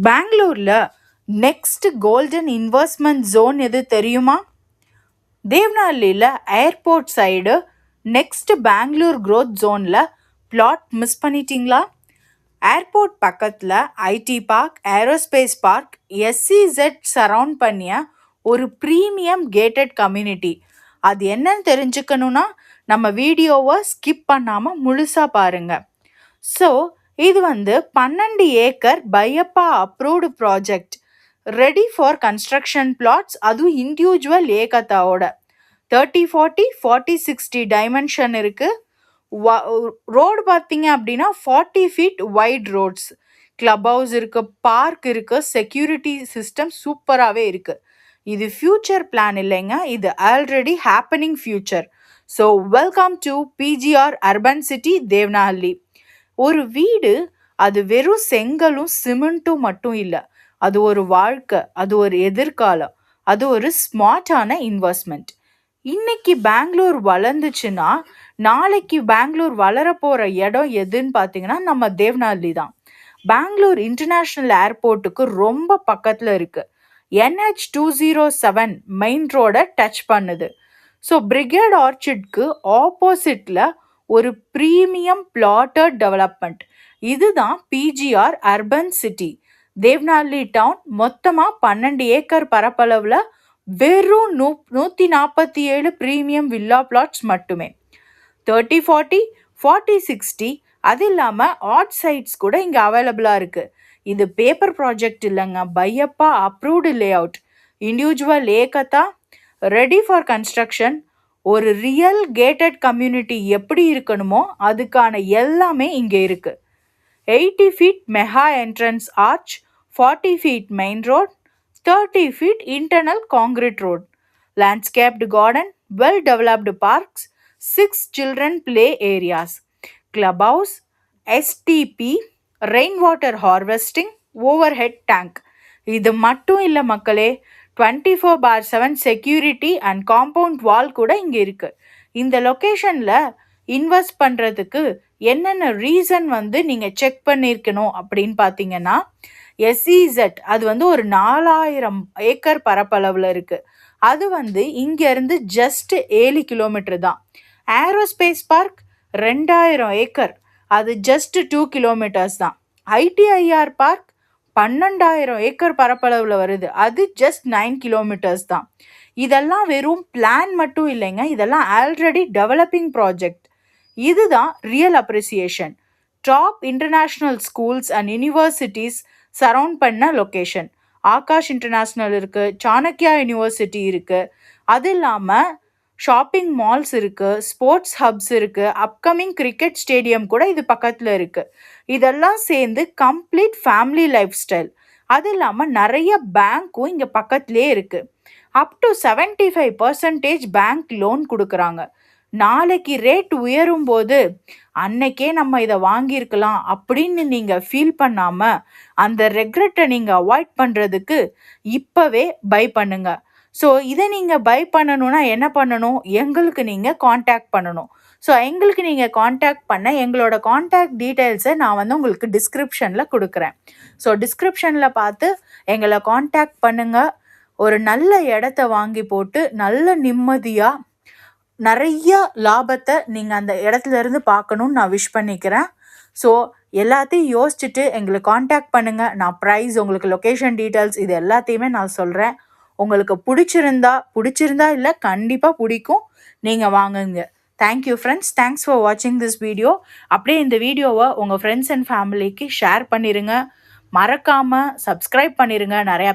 பெங்களூர்ல next golden investment zone எது தெரியுமா? தேவனஹள்ளியில் airport side next Bangalore growth ஜோனில் பிளாட் மிஸ் பண்ணிட்டீங்களா? ஏர்போர்ட் பக்கத்தில் IT park, aerospace park, SEZ surround பண்ணிய ஒரு ப்ரீமியம் கேட்டட் கம்யூனிட்டி. அது என்னன்னு தெரிஞ்சுக்கணுன்னா நம்ம வீடியோவை ஸ்கிப் பண்ணாமல் முழுசாக பாருங்கள். ஸோ இது 12 acre BIAAPA approved project, ready for construction plots, அதுவும் இண்டிவிஜுவல் ஏகத்தாவோட 30, 40, 40, 60 டைமென்ஷன் இருக்குது. ரோடு பார்த்தீங்க அப்படின்னா 40 feet wide roads, club house இருக்குது, பார்க் இருக்குது, செக்யூரிட்டி சிஸ்டம் சூப்பராகவே இருக்குது. இது ஃப்யூச்சர் பிளான் இல்லைங்க, இது already happening future. So welcome to BGR urban city Devanahalli. ஒரு வீடு அது வெறும் செங்கலும் சிமெண்ட்டும் மட்டும் இல்லை, அது ஒரு வாழ்க்கை, அது ஒரு எதிர்காலம், அது ஒரு ஸ்மார்ட்டான இன்வெஸ்ட்மெண்ட். இன்னைக்கு பெங்களூர் வளர்ந்துச்சுன்னா நாளைக்கு பெங்களூர் வளரப்போகிற இடம் எதுன்னு பார்த்தீங்கன்னா நம்ம தேவனஹள்ளி தான். பெங்களூர் இன்டர்நேஷ்னல் ஏர்போர்ட்டுக்கு ரொம்ப பக்கத்தில் இருக்குது. NH207 மெயின் ரோடை டச் பண்ணுது. ஸோ பிரிகேட் ஆர்ச்சிட்க்கு ஆப்போசிட்டில் ஒரு ப்ரீமியம் பிளாட்டட் டெவலப்மெண்ட். இதுதான் PGR urban city. Devanahalli down மொத்தமாக 12 ஏக்கர் பரப்பளவில் வெறும் 147 ப்ரீமியம் வில்லா பிளாட்ஸ் மட்டுமே. 30, 40, 40, 60 அது இல்லாமல் ஆட் சைட்ஸ் கூட இங்கே அவைலபிளாக இருக்குது. இது பேப்பர் ப்ராஜெக்ட் இல்லைங்க, BIAAPA approved layout, individual ஏகத்தா, ரெடி ஃபார் கன்ஸ்ட்ரக்ஷன். ஒரு ரியல் கேட்டட் கம்யூனிட்டி எப்படி இருக்கணுமோ அதுக்கான எல்லாமே இங்கே இருக்குது. 80 feet mega entrance arch, 40 feet main road, 30 feet internal concrete road, landscaped garden, well developed parks, 6 children play areas, club house, STP, rain water harvesting, overhead tank. இது மட்டும் இல்லை மக்களே, 24/7 செக்யூரிட்டி அண்ட் காம்பவுண்ட் வால் கூட இங்கே இருக்குது. இந்த லொக்கேஷனில் invest பண்ணுறதுக்கு என்னென்ன ரீசன் நீங்கள் செக் பண்ணியிருக்கணும் அப்படின்னு பார்த்தீங்கன்னா, எஸ்இசெட் அது ஒரு 4000 ஏக்கர் பரப்பளவில் இருக்குது. அது இங்கேருந்து ஜஸ்ட் 7 கிலோமீட்டர் தான். ஏரோஸ்பேஸ் பார்க் 2000 ஏக்கர், அது ஜஸ்ட் 2 கிலோமீட்டர்ஸ் தான். ஐடிஐஆர் பார்க் 12,000 ஏக்கர் பரப்பளவில் வருது, அது ஜஸ்ட் 9 கிலோமீட்டர்ஸ் தான். இதெல்லாம் வெறும் பிளான் மட்டும் இல்லைங்க, இதெல்லாம் ஆல்ரெடி டெவலப்பிங் ப்ராஜெக்ட். இதுதான் real appreciation. Top international schools and universities surround பண்ண லொக்கேஷன். ஆகாஷ் இன்டர்நேஷ்னல் இருக்குது, சாணக்யா யூனிவர்சிட்டி இருக்குது, அது இல்லாமல் ஷாப்பிங் மால்ஸ் இருக்குது, ஸ்போர்ட்ஸ் ஹப்ஸ் இருக்குது, அப்கமிங் கிரிக்கெட் ஸ்டேடியம் கூட இது பக்கத்தில் இருக்குது. இதெல்லாம் சேர்ந்து கம்ப்ளீட் ஃபேமிலி லைஃப் ஸ்டைல். அது இல்லாமல் நிறைய பேங்க்கும் இங்கே பக்கத்துலேயே இருக்குது. அப் டு 75% பேங்க் லோன் கொடுக்குறாங்க. நாளைக்கு ரேட் உயரும் போது அன்னைக்கே நம்ம இதை வாங்கியிருக்கலாம் அப்படின்னு நீங்கள் ஃபீல் பண்ணாமல் அந்த ரெக்ரெட்டை நீங்கள் அவாய்ட் பண்ணுறதுக்கு இப்போவே பை பண்ணுங்க. ஸோ இதை நீங்கள் பை பண்ணணுன்னா என்ன பண்ணணும்? எங்களுக்கு நீங்கள் காண்டாக்ட் பண்ணணும். ஸோ எங்களுக்கு நீங்கள் காண்டாக்ட் பண்ண எங்களோட காண்டாக்ட் டீட்டெயில்ஸை நான் உங்களுக்கு டிஸ்கிரிப்ஷனில் கொடுக்குறேன். ஸோ டிஸ்கிரிப்ஷனில் பார்த்து எங்களை காண்டாக்ட் பண்ணுங்கள். ஒரு நல்ல இடத்த வாங்கி போட்டு நல்ல நிம்மதியாக நிறைய லாபத்தை நீங்கள் அந்த இடத்துல இருந்து பார்க்கணுன்னு நான் விஷ் பண்ணிக்கிறேன். ஸோ எல்லாத்தையும் யோசிச்சுட்டு எங்களுக்கு காண்டாக்ட் பண்ணுங்கள். நான் ப்ரைஸ், உங்களுக்கு லொக்கேஷன் டீட்டெயில்ஸ், இது எல்லாத்தையுமே நான் சொல்கிறேன். உங்களுக்கு பிடிச்சிருந்தா இல்லை கண்டிப்பாக பிடிக்கும், நீங்கள் வாங்குங்க. தேங்க்யூ ஃப்ரெண்ட்ஸ், தேங்க்ஸ் ஃபார் வாட்சிங் திஸ் வீடியோ. அப்படியே இந்த வீடியோவை உங்கள் ஃப்ரெண்ட்ஸ் அண்ட் ஃபேமிலிக்கு ஷேர் பண்ணிடுங்க. மறக்காமல் சப்ஸ்கிரைப் பண்ணிடுங்க. நிறையா பேர்